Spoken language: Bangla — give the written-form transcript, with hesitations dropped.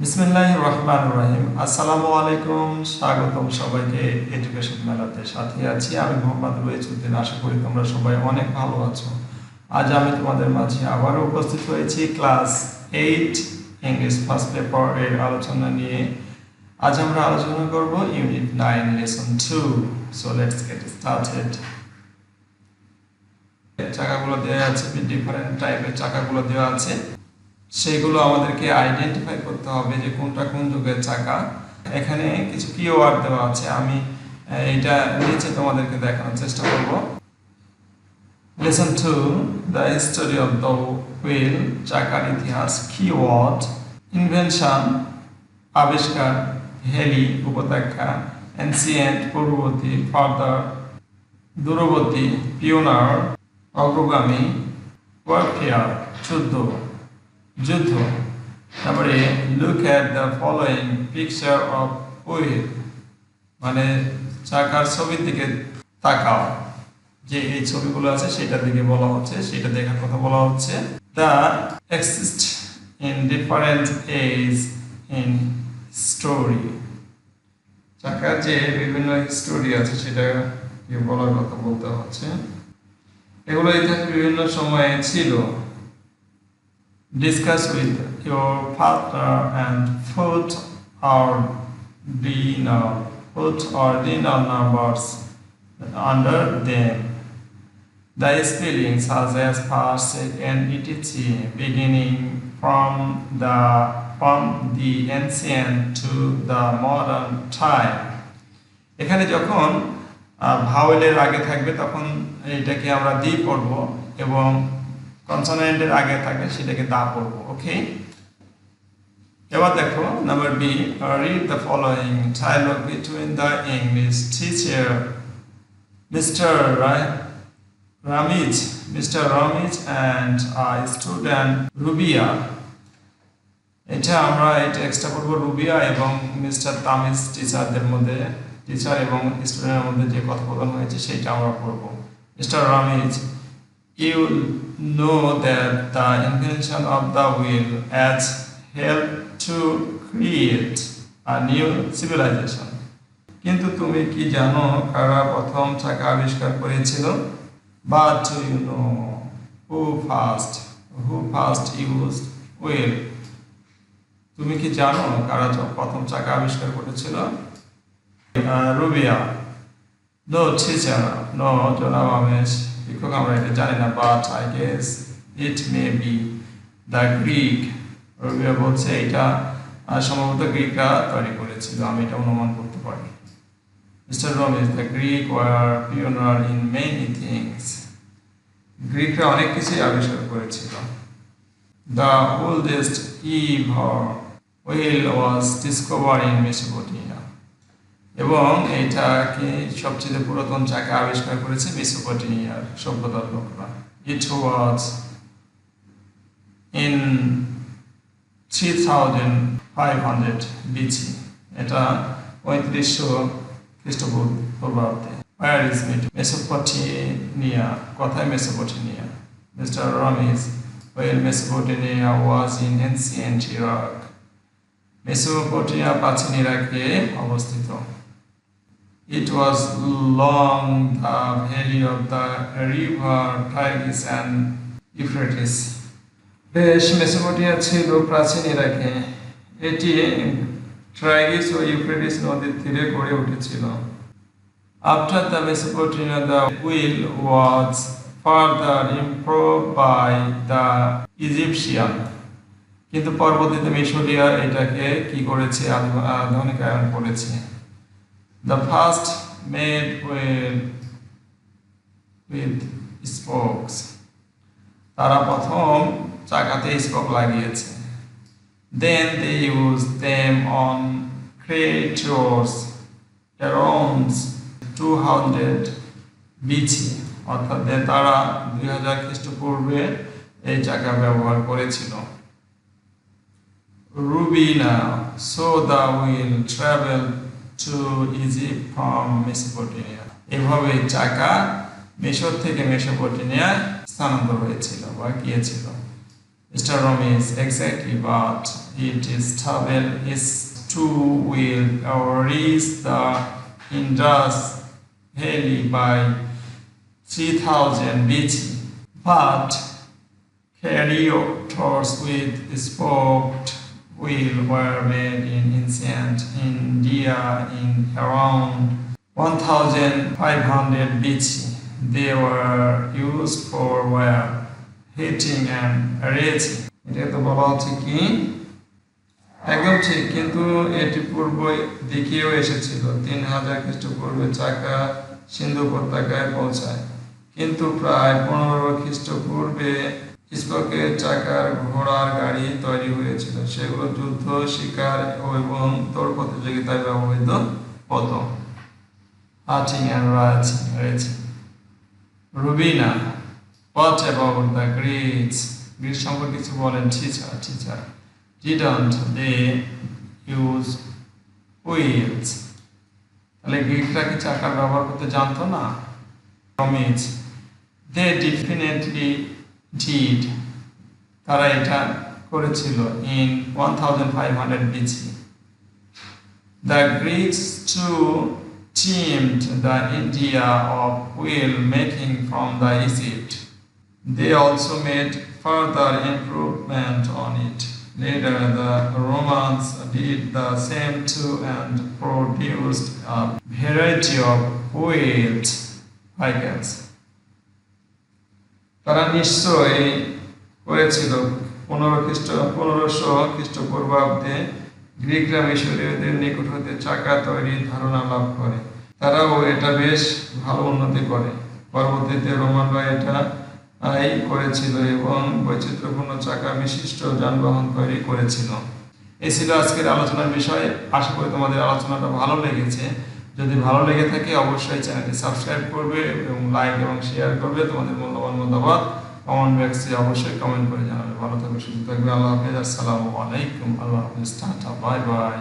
বিসমিল্লাহির রহমানির রহিম। আসসালামু আলাইকুম, স্বাগতম সবাইকে এডুকেশন মেলাতে। সাথে আছি আমি মোহাম্মদ রুয়েজউদ্দিন। আশা করি তোমরা সবাই অনেক ভালো আছো। আজ আমি তোমাদের মাঝে আবারও উপস্থিত হয়েছি ক্লাস 8 ইংলিশ ফার্স্ট পেপার এর আলোচনা নিয়ে। আজ আমরা আলোচনা করব unit 9 lesson 2। So let's get started. চাকাগুলো দেওয়া আছে, ডিফারেন্ট টাইপের চাকাগুলো দেওয়া আছে, সেগুলো আমাদেরকে আইডেন্টিফাই করতে হবে যে কোনটা কোন যুগের চাকা। এখানে কিছু কিওয়ার্ড দেওয়া আছে, আমি এটা নিচে তোমাদেরকে দেখানোর চেষ্টা করব। Lesson 2 the history of the wheel, চাকার ইতিহাস। কিওয়ার্ড ইনভেনশন, আবিষ্কার। হেলি, উপত্যকা। এনসিয়েন্ট, পূর্ববর্তী। ফার্দার, দূরবর্তী। পিওনার, অগ্রগামী। ওয়ারফেয়ার, যুদ্ধ। তারপরে look at the following picture of wheel, মানে চাকার ছবির দিকে তাকাও। যে এই ছবিগুলো আছে সেটার দিকে বলা হচ্ছে, সেটা দেখার কথা বলা হচ্ছে। The exist in different age in story, চাকার যে বিভিন্ন স্টোরি আছে সেটা বলার কথা বলতে হচ্ছে। এগুলো ইতিহাসে বিভিন্ন সময়ে ছিল। Discuss with your partner and put ordinal numbers under them. The spelling such as first, second, etc. beginning from the ancient to the modern time. এখানে যখন ভাওয়েলের আগে থাকবে তখন এটাকে আমরা দি পড়ব, এবং কনসোনেন্টের আগে থাকলে সেটাকে দা পড়ব। ওকে, এবার দেখো number B, read the following dialogue between the English teacher mister Ramiz and student Rubiya. এটা টেক্সটটা পড়ব রুবিয়া এবং মিস্টার তামিজ টিচার এবং স্টুডেন্টের মধ্যে যে কথোপকথন হয়েছে সেটা আমরা পড়ব। Mister Ramiz, you know that the invention of the wheel has helped to create a new civilization. কিন্তু তুমি কি জানো কারা প্রথম চাকা আবিষ্কার করেছিল? But do you know who first used wheel? তুমি কি জানো কারা প্রথম চাকা আবিষ্কার করেছিল? রুবিয়া, no teacher, no জনাব আমেশ, শিক্ষক আমরা এটা জানি না, but I guess it may be the Greek. Rabia বলছে এটা সম্ভবত গ্রিকরা তৈরি করেছিল, আমি এটা অনুমান করতে পারি। Mister Ramesh, the Greek were pioneer in many things. গ্রিকরা অনেক কিছুই আবিষ্কার করেছিল। The oldest wheel was discovered in Mesopotamia, এবং এটাকে সবচেয়ে পুরাতন চাকা আবিষ্কার করেছে মেসোপটেমিয়ার সভ্যতার লোকরা। ইট ওয়াজ ইন 3500 বিসি, এটা 3500 খ্রিস্টপূর্বাব্দে। ওয়্যার ইজ মেসোপটেমিয়া, কোথায় Mesopotamia? Mister Ramiz, well Mesopotamia was in ancient Iraq. Mesopotamia প্রাচীন ইরাকে অবস্থিত। It was along the valley of the river Tigris and Euphrates. Mesopotamia ছিল প্রাচীন ইরাকে, এটি টাইগ্রিস ও ইউফ্রেটিস নদীর তীরে গড়ে উঠেছিল। After the Mesopotamia, the wheel was further improved by the Egyptian. কিন্তু পরবর্তীতে মিশরীয় এটাকে কি করেছে? আধুনিকায়ন করেছে। The first made wheel with spokes. তারা প্রথম চাকাতে স্পোক লাগিয়েছে। Then they used them on creatures around 200 BC, অর্থাৎ তারা 2000 খ্রিস্টপূর্বে এই চাকা ব্যবহার করেছিল। Rubina, so the wheel traveled to Egypt from Mesopotamia. এভাবে চাকা মিশর থেকে মেসোপটেমিয়ায় স্থানান্তর হয়েছিল বা গিয়েছিল। Mr. Ramesh, exactly, but it is travel is two-wheel or reach the Indus Valley by 3000 BC, but chariots with spoked wheel were made in ancient India in around 1500 BC. They were used for heating and racing. এটা তো বলা হচ্ছে কি একদম ঠিক, কিন্তু এটি পূর্ব দিকেও এসেছিল। 3000 খ্রিস্টপূর্বে চাকা সিন্ধু উপত্যকায় পৌঁছায়, কিন্তু প্রায় 15 খ্রিস্টপূর্বে স্পোকের চাকার ঘোড়ার গাড়ি তৈরি হয়েছিল। সেগুলো যুদ্ধ, শিকার এবং দৌড় প্রতিযোগিতায় ব্যবহৃত হতো। Hunting and racing. Rubina, what about the Greeks? Greek সম্পর্কে কিছু বলেন। Teacher didn't they use wheels? তাহলে গ্রিকরা কি চাকার ব্যবহার করতে জানতো না? They definitely did. তারা এটা করেছিল in 1500 BC. The Greeks too teamed the idea of wheel making from the Egypt. They also made further improvement on it. Later, the Romans did the same too and produced a variety of wheeled vehicles. তারা নিশ্চয়ই করেছিল। 1500 খ্রিস্টপূর্বাব্দে গ্রিকরা মিশরীয়দের নিকট হতে চাকা তৈরির ধারণা লাভ করে। তারাও এটা বেশ ভালো উন্নতি করে। পরবর্তীতে রোমানরা এটা করেছিল এবং বৈচিত্র্যপূর্ণ চাকা বিশিষ্ট যানবাহন তৈরি করেছিল। এই ছিল আজকের আলোচনার বিষয়। আশা করি তোমাদের আলোচনাটা ভালো লেগেছে। যদি ভালো লেগে থাকে অবশ্যই চ্যানেলটি সাবস্ক্রাইব করবে এবং লাইক এবং শেয়ার করবে। তোমাদের মূল্যবান মতামত কমেন্ট বক্সে অবশ্যই কমেন্ট করে জানাবে। ভালো থাকবে, সুস্থ থাকবে। আল্লাহ হাফেজ। আসসালামু আলাইকুম। আল্লাহ হাফেজ। Tata, bye bye.